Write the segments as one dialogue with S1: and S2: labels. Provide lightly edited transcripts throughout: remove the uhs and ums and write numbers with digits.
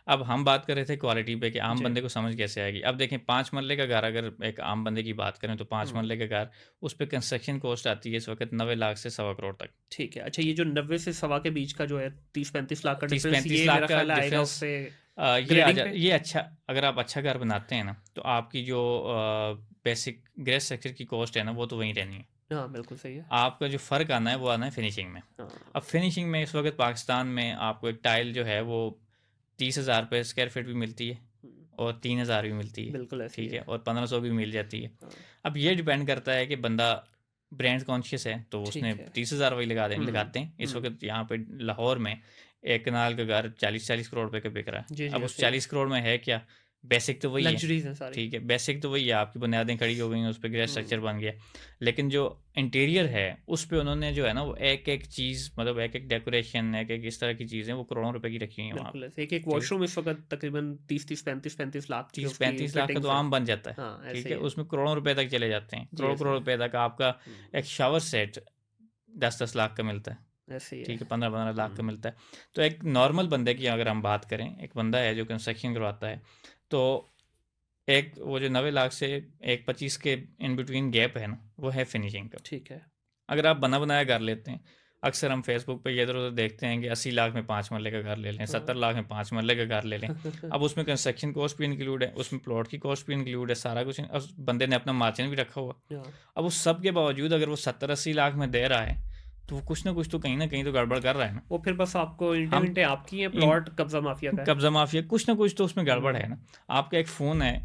S1: अब हम बात कर रहे थे क्वालिटी पे कि आम
S2: जी।
S1: बंदे को समझ कैसे आएगी। अब देखें 5 मरले का घर अगर एक आम बंदे की बात करें तो 5
S2: हुँ,
S1: मरले का घर, उस पे कंस्ट्रक्शन कॉस्ट आती है इस वक़्त 90 लाख से सवा करोड़ तक।
S2: ठीक है। अच्छा, ये जो 90 से सवा के बीच का जो है 30-35 लाख का डिफरेंस,
S1: 30-35
S2: ये
S1: लाख
S2: मेरा
S1: का
S2: ख़्याल है आएगा
S1: डिफरेंस
S2: उससे
S1: ये
S2: ग्रेडिंग पे?
S1: ये अच्छा, अगर आप अच्छा घर बनाते हैं ना, तो आपकी जो बेसिक ग्रेस स्ट्रक्चर की कॉस्ट है ना, वो तो वहीं रहनी है।
S2: हाँ, बिल्कुल सही है।
S1: आपका जो फ़र्क आना है, वो आना है फिनिशिंग में।
S2: हाँ।
S1: अब फिनिशिंग में इस वक़्त पाकिस्तान में आपको एक टाइल जो है वो 30,000 रुपए स्क्वायर फीट भी मिलती है
S2: हुँ,
S1: और 3,000 भी मिलती है,
S2: बिल्कुल ऐसी
S1: ठीक है?
S2: है।
S1: और 1500 भी मिल जाती है।
S2: हाँ,
S1: अब ये डिपेंड करता है कि बंदा ब्रांड कॉन्शियस है, तो उसने
S2: ठीक है।
S1: 30,000 वही
S2: हुँ,
S1: लगाते हैं। इस
S2: हुँ।
S1: वक़्त यहाँ पे लाहौर में एक कनाल का घर 40-40 करोड़ रुपए का बिक रहा है।
S2: जी,
S1: अब
S2: जी,
S1: उस
S2: सही है।
S1: 40 करोड़ में है क्या? बेसिक तो वही है,
S2: लग्ज़रीज़ हैं सारी।
S1: ठीक है? बेसिक तो वही है, आपकी बुनियादें खड़ी हो गई हैं, उस पे ग्रेड स्ट्रक्चर
S2: हुँ,
S1: बन गया। लेकिन जो इंटीरियर है, उस पे उन्होंने जो है ना, वो एक-एक चीज़ मतलब एक-एक डेकोरेशन, एक-एक इस तरह की चीज़ें वो करोड़ों रुपए की रखी हुई हैं वहाँ
S2: बिल्कुल
S1: पे,
S2: ऐसे एक-एक
S1: ठीक है?
S2: वॉशरूम इस वक़्त तकरीबन 30-30, 35-35 लाख की उसकी
S1: 30-35 लाख का तो
S2: फिटिंग्स हैं।
S1: आम बन जाता है,
S2: हाँ, ऐसे
S1: ठीक
S2: ही
S1: है?
S2: है।
S1: उसमें करोड़ों रुपए तक चले जाते हैं।
S2: जी, ऐसे ही
S1: करोड़-करोड़
S2: है।
S1: रुपए तक आपका
S2: हुँ,
S1: एक शावर सेट 10-10 लाख का मिलता है,
S2: ऐसे ही है।
S1: ठीक है? 15-15 लाख का
S2: हुँ,
S1: मिलता है। तो एक नॉर्मल बंदे की अगर हम बात करें, एक बंदा है जो कंस्ट्रक्शन करवाता है, तो एक वो जो 90 लाख से एक 25 के इन बिटवीन गैप है ना, वो है फिनिशिंग का।
S2: ठीक है।
S1: अगर आप बना-बनाया घर लेते हैं, अक्सर हम फेसबुक पे इधर-उधर देखते हैं कि 80 लाख में 5 मरले का घर ले लें, 70
S2: हाँ।
S1: लाख में 5 मरले का घर ले लें। अब उसमें कंस्ट्रक्शन कॉस्ट भी इंक्लूड है, उसमें प्लॉट की कॉस्ट भी इंक्लूड है, सारा कुछ उस बंदे ने अपना मार्जिन भी रखा हुआ।
S2: हाँ,
S1: अब उस सब के बावजूद अगर वो 70-80 लाख में दे रहा है, तो वो कुछ ना कुछ तो कहीं न कहीं तो गड़बड़ कर रहा है ना।
S2: वो फिर बस आपको
S1: हम
S2: ईंटें-वींटें आपकी हैं,
S1: इन
S2: प्लॉट कब्ज़ा माफ़िया का है?
S1: कब्ज़ा माफ़िया कुछ ना कुछ तो उसमें गड़बड़
S2: हुँ,
S1: है ना। आपका एक फ़ोन है,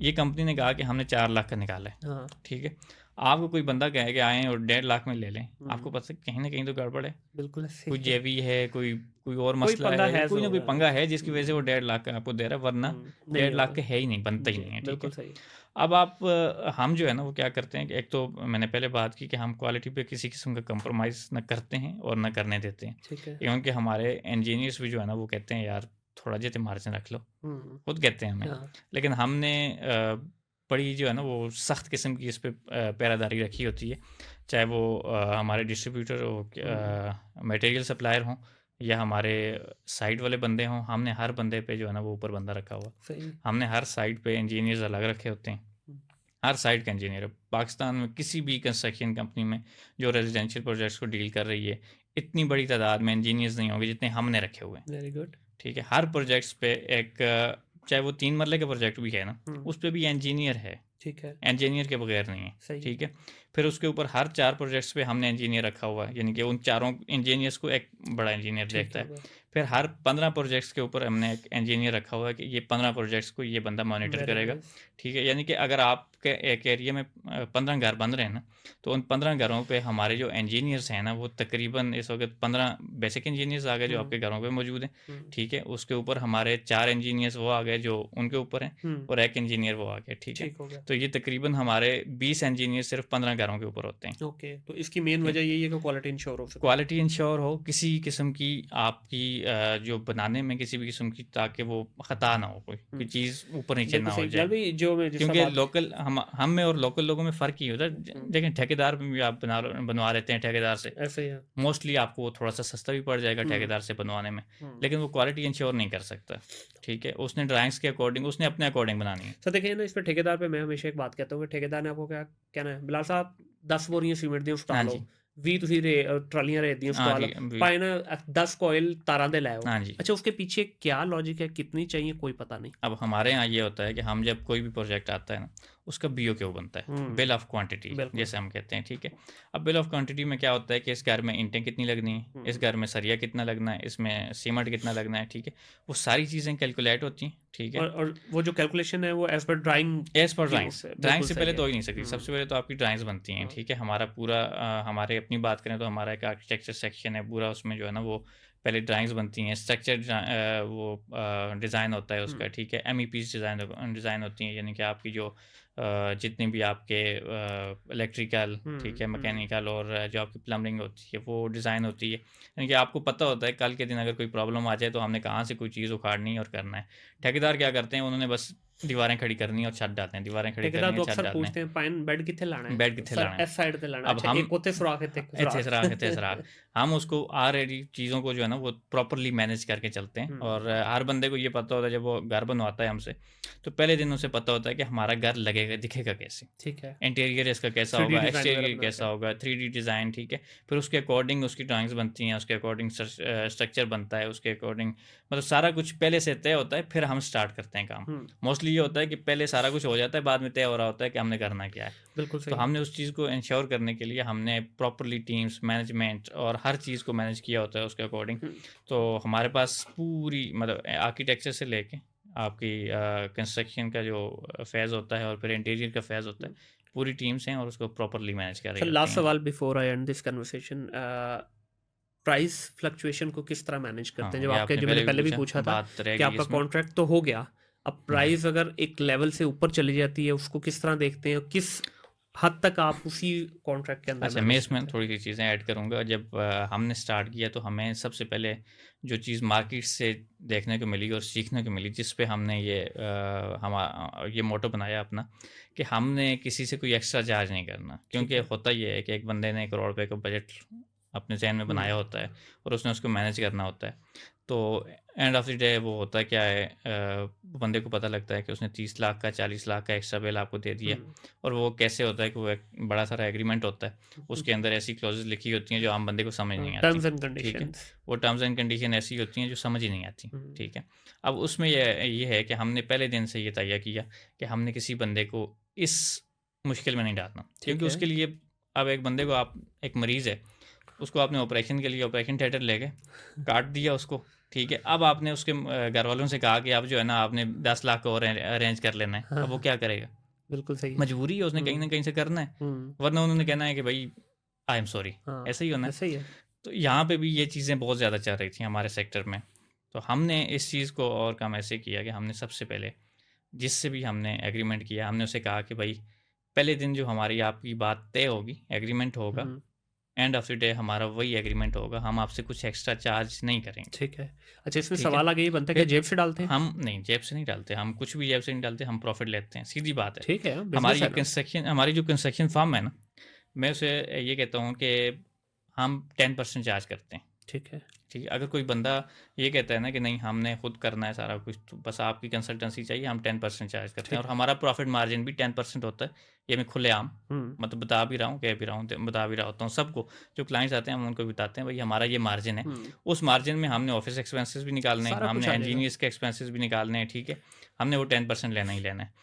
S1: ये कंपनी ने कहा कि हमने 4 लाख का निकाला है,
S2: हाँ।
S1: ठीक है? आपको कोई बंदा कहे कि आएँ और 1.5 लाख में ले लें, आपको
S2: हुँ,
S1: पता है कहीं न कहीं तो गड़बड़ है।
S2: बिल्कुल ऐसे
S1: कोई
S2: ही है।
S1: जेवी है, कोई कोई और
S2: कोई
S1: मसला
S2: पंगा
S1: है या
S2: है
S1: कोई ना कोई
S2: ज़रूर है।
S1: पंगा है जिसकी वज़ह से वो
S2: हुँ,
S1: 1.5 लाख का आपको दे रहा है, वरना
S2: नहीं
S1: 1.5 लाख
S2: होगा।
S1: के है ही नहीं, बनता ही
S2: जी,
S1: नहीं है, ठीक
S2: बिल्कुल
S1: है?
S2: सही।
S1: अब आप हम जो है ना वो क्या करते हैं कि एक तो मैंने पहले बात की कि हम क्वालिटी पे किसी किस्म का कंप्रोमाइज़ ना करते हैं और ना करने देते हैं।
S2: ठीक है।
S1: इवन कि हमारे इंजीनियर्स भी जो है ना वो कहते हैं यार थोड़ा जितना मार्जिन रख लो,
S2: हुँ,
S1: खुद कहते हैं हमें।
S2: हाँ,
S1: लेकिन हमने बड़ी जो है ना वो सख्त किस्म की इस पे पहरादारी रखी होती है। चाहे वो हमारे डिस्ट्रीब्यूटर हो
S2: हुँ,
S1: मटेरियल सप्लायर हों या हमारे साइट वाले बंदे हों, हमने हर बंदे पे जो है ना वो ऊपर बंदा रखा हुआ है।
S2: सही।
S1: हमने हर साइट पे इंजीनियर्स अलग रखे होते हैं।
S2: हुँ,
S1: हर साइट का इंजीनियर है। पाकिस्तान में किसी भी कंस्ट्रक्शन कंपनी में जो रेज़िडेंशियल प्रोजेक्ट्स को डील कर रही है, इतनी बड़ी तादाद में इंजीनियर्स नहीं होंगे जितने हमने रखे हुए हैं।
S2: Very good.
S1: ठीक है? हर प्रोजेक्ट्स पे एक चाहे वो 3 मरले का प्रोजेक्ट भी है ना,
S2: हुँ,
S1: उस पे भी इंजीनियर है।
S2: ठीक है,
S1: इंजीनियर के बगैर नहीं है,
S2: सही है।
S1: ठीक है? फिर उसके ऊपर हर 4 प्रोजेक्ट्स पे हमने इंजीनियर रखा हुआ है, यानी कि उन चारों इंजीनियर्स को एक बड़ा इंजीनियर
S2: ठीक
S1: देखता
S2: है,
S1: है। फिर हर 15 प्रोजेक्ट्स के ऊपर हमने एक इंजीनियर रखा हुआ है कि ये 15 प्रोजेक्ट्स को ये बंदा मॉनिटर
S2: वेरी
S1: करेगा,
S2: नाइस।
S1: ठीक है? यानी कि अगर आपके एक एरिया में 15 घर बन रहे हैं ना, तो उन 15 घरों पे हमारे जो इंजीनियर्स हैं ना, वो तकरीबन इस वक़्त 15 बेसिक इंजीनियर्स आ गए जो
S2: हुँ,
S1: आपके घरों पे मौजूद हैं,
S2: हुँ,
S1: ठीक है? उसके ऊपर हमारे 4 इंजीनियर्स वो आ गए जो उनके ऊपर हैं
S2: हुँ,
S1: और 1 इंजीनियर वो आ गया, ठीक है?
S2: ठीक हो गया।
S1: तो ये तकरीबन हमारे 20 इंजीनियर सिर्फ 15 घरों के ऊपर होते हैं,
S2: ओके, तो इसकी मेन
S1: ठीक
S2: वजह
S1: है?
S2: यही है कि क्वालिटी इंश्योर हो सके।
S1: क्वालिटी इंश्योर हो, किसी किस्म की आपकी जो बनाने में किसी भी किस्म की ताकि वो ख़ता ना हो कोई
S2: हुँ,
S1: चीज़ ऊपर-नीचे ना
S2: बिल्कुल
S1: हो
S2: सही।
S1: जाए।
S2: यार भाई जो मैं जिस तरह
S1: क्योंकि
S2: बात
S1: लोकल हम में और लोकल लोगों में फ़र्क ही होता है।
S2: हुँ,
S1: देखें ठेकेदार में भी आप बनवा लेते हैं ठेकेदार से,
S2: ऐसे ही है।
S1: मोस्टली आपको वो थोड़ा-सा सस्ता भी पड़ जाएगा
S2: हुँ,
S1: ठेकेदार से बनवाने में,
S2: हुँ।
S1: लेकिन वो क्वालिटी इंश्योर नहीं कर सकता, ठीक है? उसने ड्राइंग्स के अकॉर्डिंग उसने अपने अकॉर्डिंग बनानी है।
S2: सर देखिए ना, इस पे ठेकेदार पे मैं हमेशा एक बात कहता हूँ कि ठेकेदार ने आपको क्या कहना है, बिलाल साहब 10 बोरियां सीमेंट ਦੀਆਂ ਸੁਟਾ
S1: हाँ
S2: ਲਓ,
S1: जी।
S2: 20 ਤੁਸੀਂ ਟਰਾਲੀਆਂ ਰੇਤ ਦੀਆਂ
S1: हाँ
S2: ਸੁਟਾ
S1: जी,
S2: ਲਓ,
S1: अभी
S2: ਭਾਵੇਂ ना 10 कोयल तारा दे लाओ।
S1: हाँ जी।
S2: अच्छा, उसके पीछे क्या लॉजिक है, कितनी चाहिए, कोई पता नहीं।
S1: अब हमारे यहाँ ये होता है कि हम जब कोई भी प्रोजेक्ट आता है ना, उसका बीओक्यू बनता है, बिल
S2: हुँ,
S1: ऑफ क्वांटिटी
S2: बिल्कुल।
S1: जैसे हम कहते हैं, ठीक है? अब बिल ऑफ क्वांटिटी में क्या होता है कि इस घर में ईंटें कितनी लगनी है, इस
S2: हुँ,
S1: घर में सरिया कितना लगना है, इसमें सीमेंट कितना लगना है, ठीक है? वो सारी चीज़ें कैलकुलेट होती हैं, ठीक है?
S2: और वो जो कैलकुलेशन है वो as per drawing
S1: as per
S2: की
S1: ड्राइंग्स,
S2: से
S1: ड्राइंग
S2: बिल्कुल
S1: से
S2: सही
S1: पहले
S2: है।
S1: तो हो ही नहीं सकती।
S2: हुँ,
S1: सबसे पहले तो आपकी ड्राइंग्स बनती हैं,
S2: हाँ,
S1: ठीक है? हमारा पूरा हमारे अपनी बात करें तो हमारा एक आर्किटेक्चर सेक्शन है पूरा, उसमें जो है ना वो पहले ड्राइंग्स बनती हैं, स्ट्रक्चर वो डिज़ाइन होता है
S2: हुँ,
S1: उसका, ठीक है? एमईपीज़ डिज़ाइन डिज़ाइन होती हैं, यानी कि आपकी जो जितनी भी आपके इलेक्ट्रिकल, ठीक है,
S2: हुँ।
S1: मैकेनिकल और जो आपकी प्लम्बिंग होती है वो डिज़ाइन होती है। यानी कि आपको पता होता है कल के दिन अगर कोई प्रॉब्लम आ जाए तो हमने कहाँ से कोई चीज़ उखाड़नी है और करना है। ठेकेदार क्या करते हैं, उन्होंने बस दीवारें खड़ी करनी है और छत डालते हैं, दीवारें खड़ी
S2: ठेकेदार
S1: करनी है,
S2: तो
S1: छत
S2: अक्सर
S1: डालने हैं।
S2: पूछते हैं पाइन बेड कित्थे लाना है?
S1: बेड कित्थे
S2: सर
S1: लाना है?
S2: इस साइड ते लाना है।
S1: अब
S2: अच्छा
S1: हम
S2: एक उत्थे सुराख इत्थे एक
S1: इत्थे
S2: सुराख।
S1: सुराख, इत्थे सुराख। हम उसको ऑलरेडी चीज़ों को जो है ना वो प्रॉपर्ली मैनेज करके चलते हैं और
S2: हुँ,
S1: हर बंदे को ये पता होता है जब वो घर बनवाता है हमसे, तो पहले दिन उसे पता होता है कि हमारा घर लगेगा, दिखेगा कैसे?
S2: ठीक है।
S1: इंटीरियर इसका कैसा
S2: 3D
S1: होगा,
S2: डिज़ाइन वगैरह
S1: एक्सटीरियर
S2: बनाते
S1: कैसा
S2: हैं।
S1: होगा, 3D डिज़ाइन, ठीक है? फिर उसके अकॉर्डिंग उसकी ड्राइंग्स बनती हैं, उसके अकॉर्डिंग स्ट्रक्चर बनता है, उसके अकॉर्डिंग मतलब सारा कुछ पहले से तय होता है, फिर हम स्टार्ट करते हैं काम।
S2: हुँ,
S1: मोस्टली ये होता है कि पहले सारा कुछ हो जाता है, बाद में तय हो रहा होता है कि हमने करना क्या है।
S2: बिल्कुल
S1: तो
S2: सही।
S1: हमने उस चीज़ को इंश्योर करने के लिए हमने प्रॉपर्ली टीम्स, मैनेजमेंट और हर चीज़ को मैनेज किया होता है उसके अकॉर्डिंग।
S2: हुँ,
S1: तो हमारे पास पूरी मतलब आर्किटेक्चर से लेके आपकी कंस्ट्रक्शन का जो फ़ेज़ होता है और फिर इंटीरियर का फ़ेज़ होता है,
S2: हुँ।
S1: पूरी टीम्स हैं और उसको प्रॉपर्ली मैनेज कर रही
S2: सर
S1: होती
S2: लास्ट
S1: हैं।
S2: सवाल before I and this conversation price fluctuation को किस तरह मैनेज करते हैं?
S1: हाँ,
S2: जब
S1: ये
S2: आपके
S1: आपने
S2: जो मैंने
S1: पहले भी
S2: पहले भी
S1: पूछा,
S2: पूछा था
S1: बात
S2: कि
S1: रहेगी
S2: आपका
S1: इसमें।
S2: कॉन्ट्रैक्ट तो हो गया, अब
S1: हुँ।
S2: प्राइस अगर एक लेवल से ऊपर चली जाती है, उसको किस तरह देखते हैं? किस हद तक आप उसी कॉन्ट्रैक्ट के अंदर
S1: अच्छा, मैं
S2: मैनेज
S1: इसमें
S2: करते हैं?
S1: थोड़ी-सी चीज़ें ऐड करूँगा। जब हमने स्टार्ट किया तो हमें सबसे पहले जो चीज़ मार्केट से देखने को मिली और सीखने को मिली, जिस पे हमने ये ये मोटो बनाया अपना कि हमने किसी से कोई एक्स्ट्रा चार्ज नहीं करना।
S2: ठीक
S1: क्योंकि
S2: है।
S1: होता ये है कि एक बंदे ने करोड़ रुपए का बजट अपने ज़हन में
S2: हुँ,
S1: बनाया होता है और उसने उसको मैनेज करना होता है। तो एंड ऑफ द डे वो होता क्या है, बंदे को पता लगता है कि उसने 30 लाख का, 40 लाख का एक्स्ट्रा बिल आपको दे दिया।
S2: हुँ,
S1: और वो कैसे होता है कि वो एक बड़ा सारा एग्रीमेंट होता है।
S2: हुँ,
S1: उसके अंदर ऐसी क्लॉज़ेज़ लिखी होती हैं जो आम बंदे को समझ
S2: हाँ,
S1: नहीं आती,
S2: टर्म्स एंड
S1: ठीक है?
S2: कंडीशंस।
S1: वो टर्म्स एंड कंडीशन ऐसी होती हैं जो समझ ही नहीं आती,
S2: हुँ,
S1: ठीक है? अब उसमें ये है कि हमने पहले दिन से ये तय किया कि हमने किसी बंदे को इस मुश्किल में नहीं डालना।
S2: ठीक
S1: क्योंकि
S2: है।
S1: उसके लिए अब एक बंदे को आप एक मरीज़ है, उसको आपने ऑपरेशन के लिए ऑपरेशन थिएटर ले गए, काट दिया उसको, ठीक है? अब आपने उसके घरवालों से कहा कि अब जो है ना आपने 10 लाख और अरेंज कर लेना है।
S2: हाँ,
S1: अब वो
S2: हाँ,
S1: क्या करेगा?
S2: बिल्कुल सही है।
S1: मजबूरी है, उसने कहीं न
S2: हुँ,
S1: कहीं से करना है,
S2: हुँ,
S1: वरना उन्होंने कहना है कि भई आई एम सॉरी,
S2: हाँ,
S1: ऐसा ही होना है।
S2: ऐसा ही है।
S1: तो यहाँ पे भी ये चीज़ें बहुत ज़्यादा चल रही थी हमारे सेक्टर में। तो हमने इस चीज़ को और कम ऐसे किया कि हमने सबसे पहले जिससे भी हमने एग्रीमेंट किया, हमने उसे कहा कि भई पहले दिन जो हमारी आपकी बात तय होगी, एग्रीमेंट होगा,
S2: हुँ,
S1: एंड ऑफ द डे हमारा वही एग्रीमेंट होगा, हम आपसे कुछ एक्स्ट्रा चार्ज नहीं करेंगे,
S2: ठीक है। अच्छा इसमें
S1: ठीक है?
S2: सवाल आगे ये बनता है क्या
S1: फिर
S2: जेब से डालते हैं?
S1: हम नहीं, जेब से नहीं डालते, हम कुछ भी जेब से नहीं डालते, हम प्रॉफ़िट लेते हैं, सीधी बात है।
S2: ठीक है, बिज़नेस है ना।
S1: हमारी जो कंस्ट्रक्शन फ़र्म है ना, मैं उसे ये कहता हूँ कि हम 10% चार्ज करते हैं,
S2: ठीक है।
S1: ठीक है? अगर कोई बंदा ये कहता है ना कि नहीं हमने खुद करना है सारा कुछ, तो बस आपकी कंसल्टेंसी चाहिए, हम 10% चार्ज करते हैं
S2: ठीक
S1: और
S2: है।
S1: हमारा प्रॉफ़िट मार्जिन भी 10% होता है। ये मैं खुलेआम
S2: हुँ,
S1: मतलब बता भी रहा हूँ, कह भी रहा हूँ, बता भी रहा होता हूँ सबको। जो क्लाइंट्स आते हैं हम उनको बताते हैं, भई हमारा ये मार्जिन है।
S2: हुँ,
S1: उस मार्जिन में हमने ऑफ़िस एक्सपेंसेस भी निकालने हैं,
S2: सारा कुछ
S1: हमने
S2: आ जाएगा।
S1: इंजीनियर्स के एक्सपेंसेस भी निकालने हैं, ठीक है? हमने वो 10% लेना ही लेना है।